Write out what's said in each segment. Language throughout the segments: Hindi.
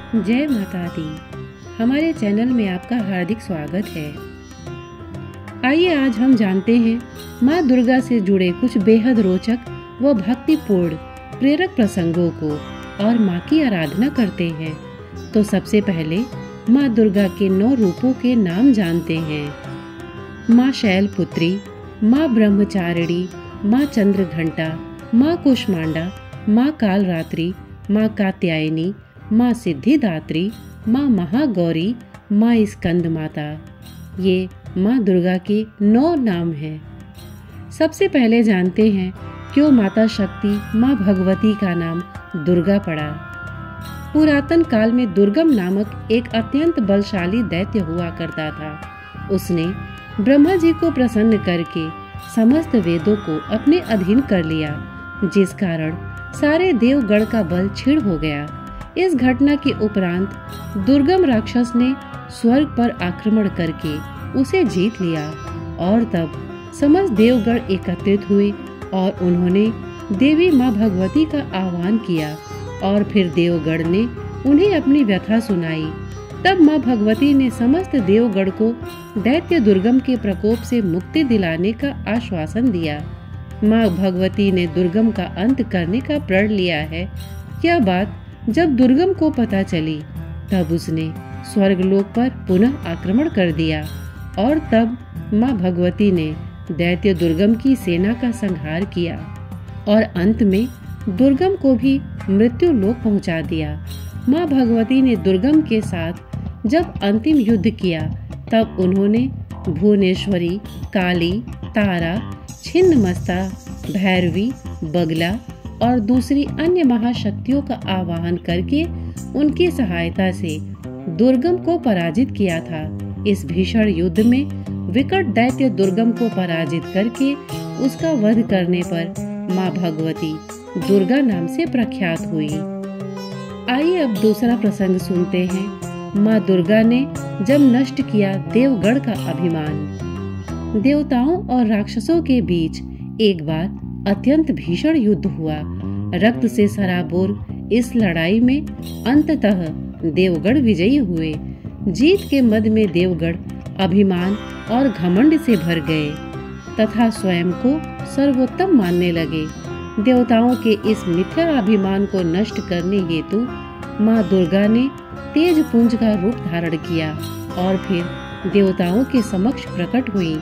जय माता दी। हमारे चैनल में आपका हार्दिक स्वागत है। आइए आज हम जानते हैं माँ दुर्गा से जुड़े कुछ बेहद रोचक व भक्तिपूर्ण प्रेरक प्रसंगों को और माँ की आराधना करते हैं। तो सबसे पहले माँ दुर्गा के 9 रूपों के नाम जानते हैं। माँ शैलपुत्री, माँ ब्रह्मचारिणी, माँ चंद्रघंटा, माँ कुष्मांडा, माँ कालरात्रि, माँ कात्यायनी, माँ सिद्धिदात्री, माँ महागौरी, माँ स्कंद माता। ये माँ दुर्गा के 9 नाम हैं। सबसे पहले जानते हैं क्यों माता शक्ति माँ भगवती का नाम दुर्गा पड़ा। पुरातन काल में दुर्गम नामक एक अत्यंत बलशाली दैत्य हुआ करता था। उसने ब्रह्मा जी को प्रसन्न करके समस्त वेदों को अपने अधीन कर लिया, जिस कारण सारे देवगण का बल क्षीण हो गया। इस घटना के उपरांत दुर्गम राक्षस ने स्वर्ग पर आक्रमण करके उसे जीत लिया और तब समस्त देवगण एकत्रित हुए और उन्होंने देवी माँ भगवती का आह्वान किया और फिर देवगण ने उन्हें अपनी व्यथा सुनाई। तब माँ भगवती ने समस्त देवगण को दैत्य दुर्गम के प्रकोप से मुक्ति दिलाने का आश्वासन दिया। माँ भगवती ने दुर्गम का अंत करने का प्रण लिया है। यह बात जब दुर्गम को पता चली तब उसने स्वर्गलोक पर पुनः आक्रमण कर दिया और तब माँ भगवती ने दैत्य दुर्गम की सेना का संहार किया और अंत में दुर्गम को भी मृत्यु लोक पहुंचा दिया। माँ भगवती ने दुर्गम के साथ जब अंतिम युद्ध किया तब उन्होंने भुवनेश्वरी, काली, तारा, छिन्नमस्ता, भैरवी, बगला और दूसरी अन्य महाशक्तियों का आवाहन करके उनकी सहायता से दुर्गम को पराजित किया था। इस भीषण युद्ध में विकट दैत्य दुर्गम को पराजित करके उसका वध करने पर माँ भगवती दुर्गा नाम से प्रख्यात हुई। आइए अब दूसरा प्रसंग सुनते हैं। माँ दुर्गा ने जब नष्ट किया देवगण का अभिमान। देवताओं और राक्षसों के बीच एक बार अत्यंत भीषण युद्ध हुआ। रक्त से सराबोर इस लड़ाई में अंततः देवगण विजयी हुए। जीत के मद में देवगण अभिमान और घमंड से भर गए तथा स्वयं को सर्वोत्तम मानने लगे। देवताओं के इस मिथ्या अभिमान को नष्ट करने हेतु माँ दुर्गा ने तेज पुंज का रूप धारण किया और फिर देवताओं के समक्ष प्रकट हुई।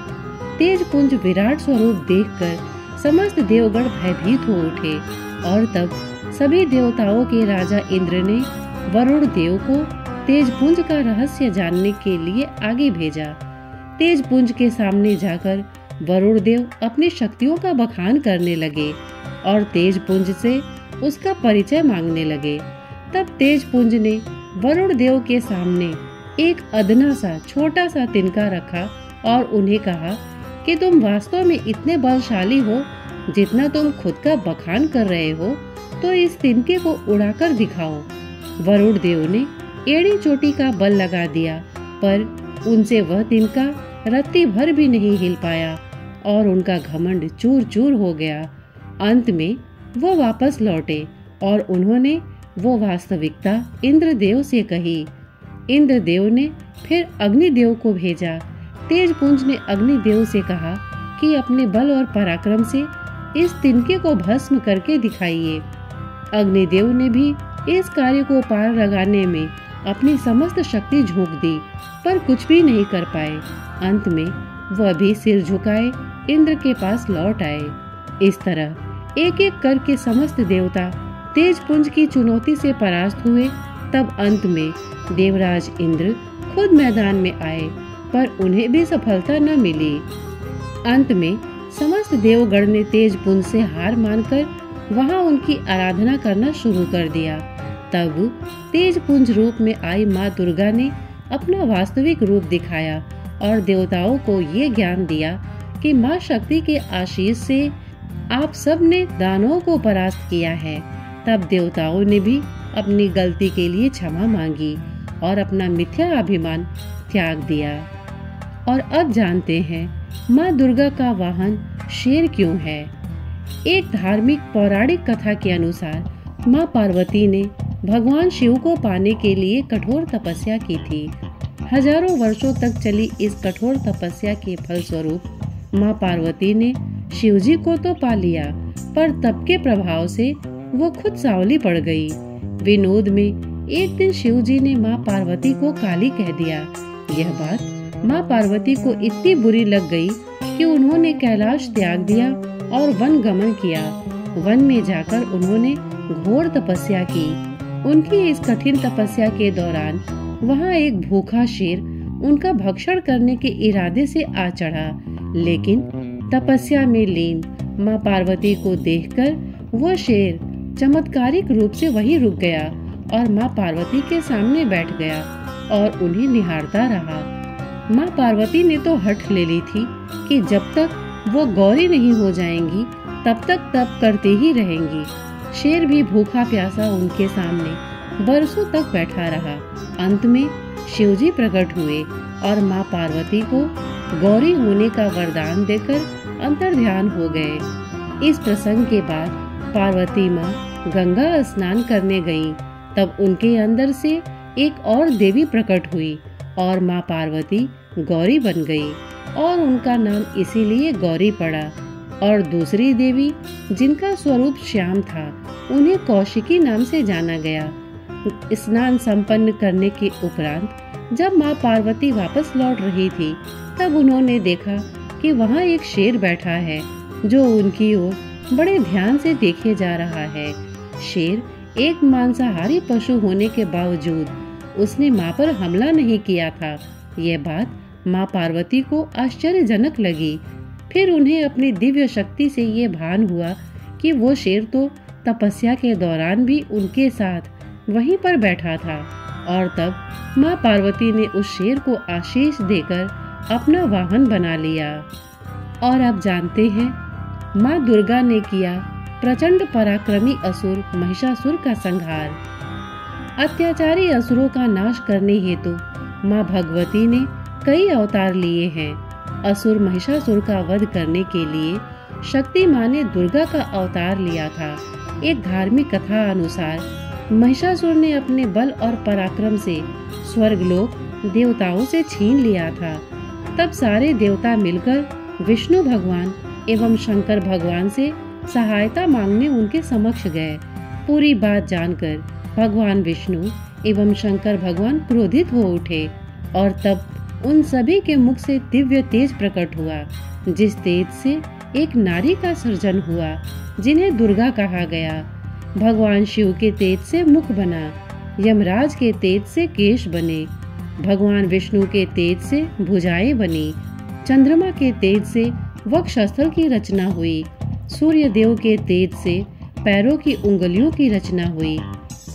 तेज पुंज विराट स्वरूप देखकर समस्त देवगण भयभीत हो उठे और तब सभी देवताओं के राजा इंद्र ने वरुण देव को तेजपुंज का रहस्य जानने के लिए आगे भेजा। तेजपुंज के सामने जाकर वरुण देव अपनी शक्तियों का बखान करने लगे और तेजपुंज से उसका परिचय मांगने लगे। तब तेजपुंज ने वरुण देव के सामने एक अदना सा छोटा सा तिनका रखा और उन्हें कहा कि तुम वास्तव में इतने बलशाली हो जितना तुम खुद का बखान कर रहे हो, तो इस तिनके को उड़ाकर दिखाओ। वरुण देव ने एड़ी चोटी का बल लगा दिया, पर उनसे वह तिनका रत्ती भर भी नहीं हिल पाया और उनका घमंड चूर चूर हो गया। अंत में वो वापस लौटे और उन्होंने वो वास्तविकता इंद्रदेव से कही। इंद्रदेव ने फिर अग्निदेव को भेजा। तेजपुंज ने अग्निदेव से कहा कि अपने बल और पराक्रम से इस तिनके को भस्म करके दिखाइए। अग्निदेव ने भी इस कार्य को पार लगाने में अपनी समस्त शक्ति झोंक दी, पर कुछ भी नहीं कर पाए। अंत में वह भी सिर झुकाए इंद्र के पास लौट आए। इस तरह एक एक करके समस्त देवता तेजपुंज की चुनौती से परास्त हुए। तब अंत में देवराज इंद्र खुद मैदान में आए, पर उन्हें भी सफलता न मिली। अंत में समस्त देवगण ने तेजपुंज से हार मानकर वहां उनकी आराधना करना शुरू कर दिया। तब तेजपुंज रूप में आई माँ दुर्गा ने अपना वास्तविक रूप दिखाया और देवताओं को ये ज्ञान दिया कि माँ शक्ति के आशीष से आप सब ने दानवों को परास्त किया है। तब देवताओं ने भी अपनी गलती के लिए क्षमा मांगी और अपना मिथ्या अभिमान त्याग दिया। और अब जानते हैं माँ दुर्गा का वाहन शेर क्यों है। एक धार्मिक पौराणिक कथा के अनुसार माँ पार्वती ने भगवान शिव को पाने के लिए कठोर तपस्या की थी। हजारों वर्षों तक चली इस कठोर तपस्या के फलस्वरूप माँ पार्वती ने शिवजी को तो पा लिया, पर तप के प्रभाव से वो खुद सांवली पड़ गई। विनोद में एक दिन शिवजी ने माँ पार्वती को काली कह दिया। यह बात माँ पार्वती को इतनी बुरी लग गई कि उन्होंने कैलाश त्याग दिया और वन गमन किया। वन में जाकर उन्होंने घोर तपस्या की। उनकी इस कठिन तपस्या के दौरान वहाँ एक भूखा शेर उनका भक्षण करने के इरादे से आ चढ़ा, लेकिन तपस्या में लीन माँ पार्वती को देखकर वो शेर चमत्कारिक रूप से वहीं रुक गया और माँ पार्वती के सामने बैठ गया और उन्हें निहारता रहा। माँ पार्वती ने तो हठ ले ली थी कि जब तक वो गौरी नहीं हो जाएंगी तब तक तप करते ही रहेंगी। शेर भी भूखा प्यासा उनके सामने बरसों तक बैठा रहा। अंत में शिवजी प्रकट हुए और माँ पार्वती को गौरी होने का वरदान देकर अंतर्ध्यान हो गए। इस प्रसंग के बाद पार्वती माँ गंगा स्नान करने गईं। तब उनके अंदर से एक और देवी प्रकट हुई और माँ पार्वती गौरी बन गई और उनका नाम इसीलिए गौरी पड़ा। और दूसरी देवी जिनका स्वरूप श्याम था, उन्हें कौशिकी नाम से जाना गया। स्नान संपन्न करने के उपरांत जब माँ पार्वती वापस लौट रही थी, तब उन्होंने देखा कि वहाँ एक शेर बैठा है जो उनकी ओर बड़े ध्यान से देखे जा रहा है। शेर एक मांसाहारी पशु होने के बावजूद उसने माँ पर हमला नहीं किया था। यह बात माँ पार्वती को आश्चर्यजनक लगी। फिर उन्हें अपनी दिव्य शक्ति से ये भान हुआ कि वो शेर तो तपस्या के दौरान भी उनके साथ वहीं पर बैठा था। और तब माँ पार्वती ने उस शेर को आशीष देकर अपना वाहन बना लिया। और अब जानते हैं माँ दुर्गा ने किया प्रचंड पराक्रमी असुर महिषासुर का संहार। अत्याचारी असुरों का नाश करने हेतु माँ भगवती ने कई अवतार लिए हैं। असुर महिषासुर का वध करने के लिए शक्ति माँ ने दुर्गा का अवतार लिया था। एक धार्मिक कथा अनुसार महिषासुर ने अपने बल और पराक्रम से स्वर्गलोक देवताओं से छीन लिया था। तब सारे देवता मिलकर विष्णु भगवान एवं शंकर भगवान से सहायता मांगने उनके समक्ष गए। पूरी बात जानकर भगवान विष्णु एवं शंकर भगवान क्रोधित हो उठे और तब उन सभी के मुख से दिव्य तेज प्रकट हुआ, जिस तेज से एक नारी का सृजन हुआ जिन्हें दुर्गा कहा गया। भगवान शिव के तेज से मुख बना, यमराज के तेज से केश बने, भगवान विष्णु के तेज से भुजाएं बनी, चंद्रमा के तेज से वक्षस्थल की रचना हुई, सूर्य देव के तेज से पैरों की उंगलियों की रचना हुई,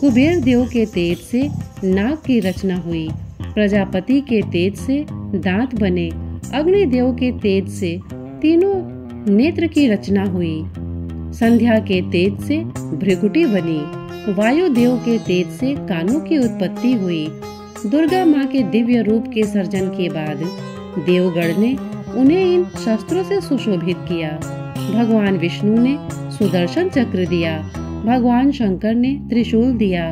कुबेर देव के तेज से नाक की रचना हुई, प्रजापति के तेज से दांत बने, अग्नि देव के तेज से तीनों नेत्र की रचना हुई, संध्या के तेज से भृकुटी बनी, वायु देव के तेज से कानों की उत्पत्ति हुई। दुर्गा माँ के दिव्य रूप के सर्जन के बाद देवगण ने उन्हें इन शस्त्रों से सुशोभित किया। भगवान विष्णु ने सुदर्शन चक्र दिया, भगवान शंकर ने त्रिशूल दिया,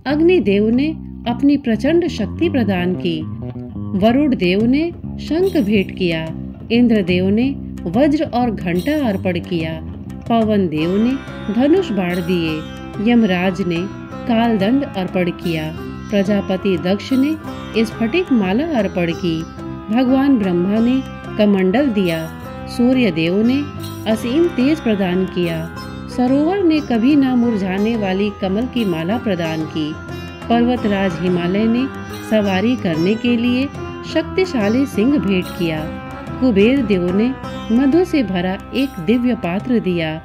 अग्नि देव ने अपनी प्रचंड शक्ति प्रदान की, वरुण देव ने शंख भेंट किया, इंद्र देव ने वज्र और घंटा अर्पण किया, पवन देव ने धनुष बाण दिए, यमराज ने कालदंड अर्पण किया, प्रजापति दक्ष ने स्फटिक माला अर्पण की, भगवान ब्रह्मा ने कमंडल दिया, सूर्य देव ने असीम तेज प्रदान किया, सरोवर ने कभी ना मुरझाने वाली कमल की माला प्रदान की, पर्वतराज हिमालय ने सवारी करने के लिए शक्तिशाली सिंह भेंट किया, कुबेर देव ने मधु से भरा एक दिव्य पात्र दिया,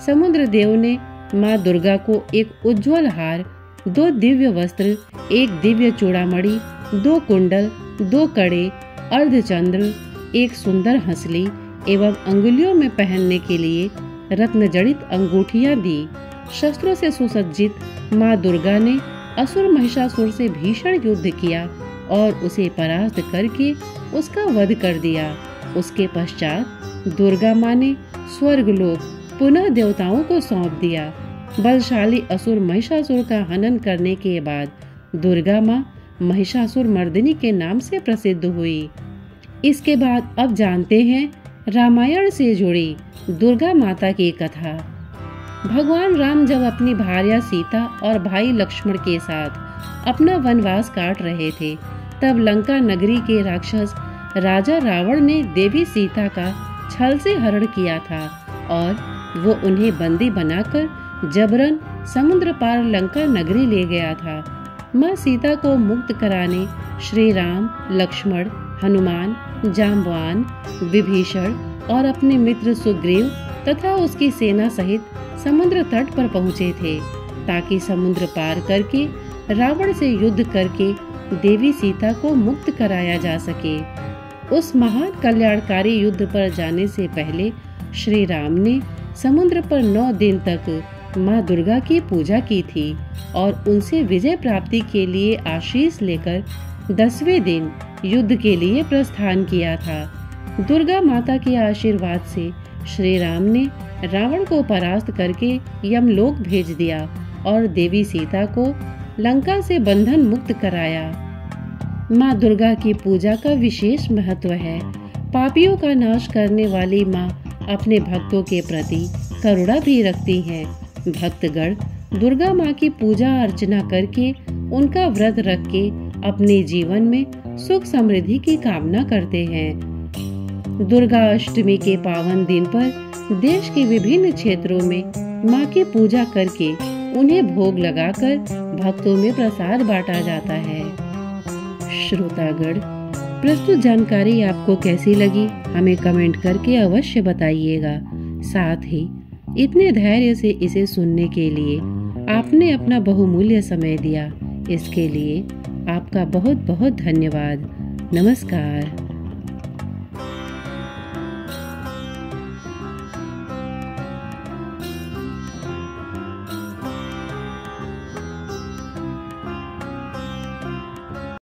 समुद्र देव ने माँ दुर्गा को एक उज्जवल हार, 2 दिव्य वस्त्र, 1 दिव्य चूड़ामणि, 2 कुंडल, 2 कड़े, अर्धचंद्र, 1 सुंदर हंसली एवं अंगुलियों में पहनने के लिए रत्न जड़ित अंगूठियां दी। शस्त्रों से सुसज्जित माँ दुर्गा ने असुर महिषासुर से भीषण युद्ध किया और उसे परास्त करके उसका वध कर दिया। उसके पश्चात दुर्गा माँ ने स्वर्गलोक पुनः देवताओं को सौंप दिया। बलशाली असुर महिषासुर का हनन करने के बाद दुर्गा माँ महिषासुर मर्दिनी के नाम से प्रसिद्ध हुई। इसके बाद अब जानते हैं रामायण से जुड़ी दुर्गा माता की कथा। भगवान राम जब अपनी भार्या सीता और भाई लक्ष्मण के साथ अपना वनवास काट रहे थे, तब लंका नगरी के राक्षस राजा रावण ने देवी सीता का छल से हरण किया था और वो उन्हें बंदी बनाकर जबरन समुद्र पार लंका नगरी ले गया था। माँ सीता को मुक्त कराने श्री राम, लक्ष्मण, हनुमान, जाम्बवान, विभीषण और अपने मित्र सुग्रीव तथा उसकी सेना सहित समुद्र तट पर पहुँचे थे, ताकि समुद्र पार करके रावण से युद्ध करके देवी सीता को मुक्त कराया जा सके। उस महान कल्याणकारी युद्ध पर जाने से पहले श्री राम ने समुद्र पर 9 दिन तक माँ दुर्गा की पूजा की थी और उनसे विजय प्राप्ति के लिए आशीष लेकर 10वें दिन युद्ध के लिए प्रस्थान किया था। दुर्गा माता के आशीर्वाद से श्री राम ने रावण को परास्त करके यमलोक भेज दिया और देवी सीता को लंका से बंधन मुक्त कराया। माँ दुर्गा की पूजा का विशेष महत्व है। पापियों का नाश करने वाली माँ अपने भक्तों के प्रति करुणा भी रखती हैं। भक्तगण दुर्गा माँ की पूजा अर्चना करके उनका व्रत रख के अपने जीवन में सुख समृद्धि की कामना करते हैं। दुर्गा अष्टमी के पावन दिन पर देश के विभिन्न क्षेत्रों में माँ की पूजा करके उन्हें भोग लगाकर भक्तों में प्रसाद बांटा जाता है। श्रोतागण, प्रस्तुत जानकारी आपको कैसी लगी हमें कमेंट करके अवश्य बताइएगा। साथ ही इतने धैर्य से इसे सुनने के लिए आपने अपना बहुमूल्य समय दिया, इसके लिए आपका बहुत बहुत धन्यवाद। नमस्कार।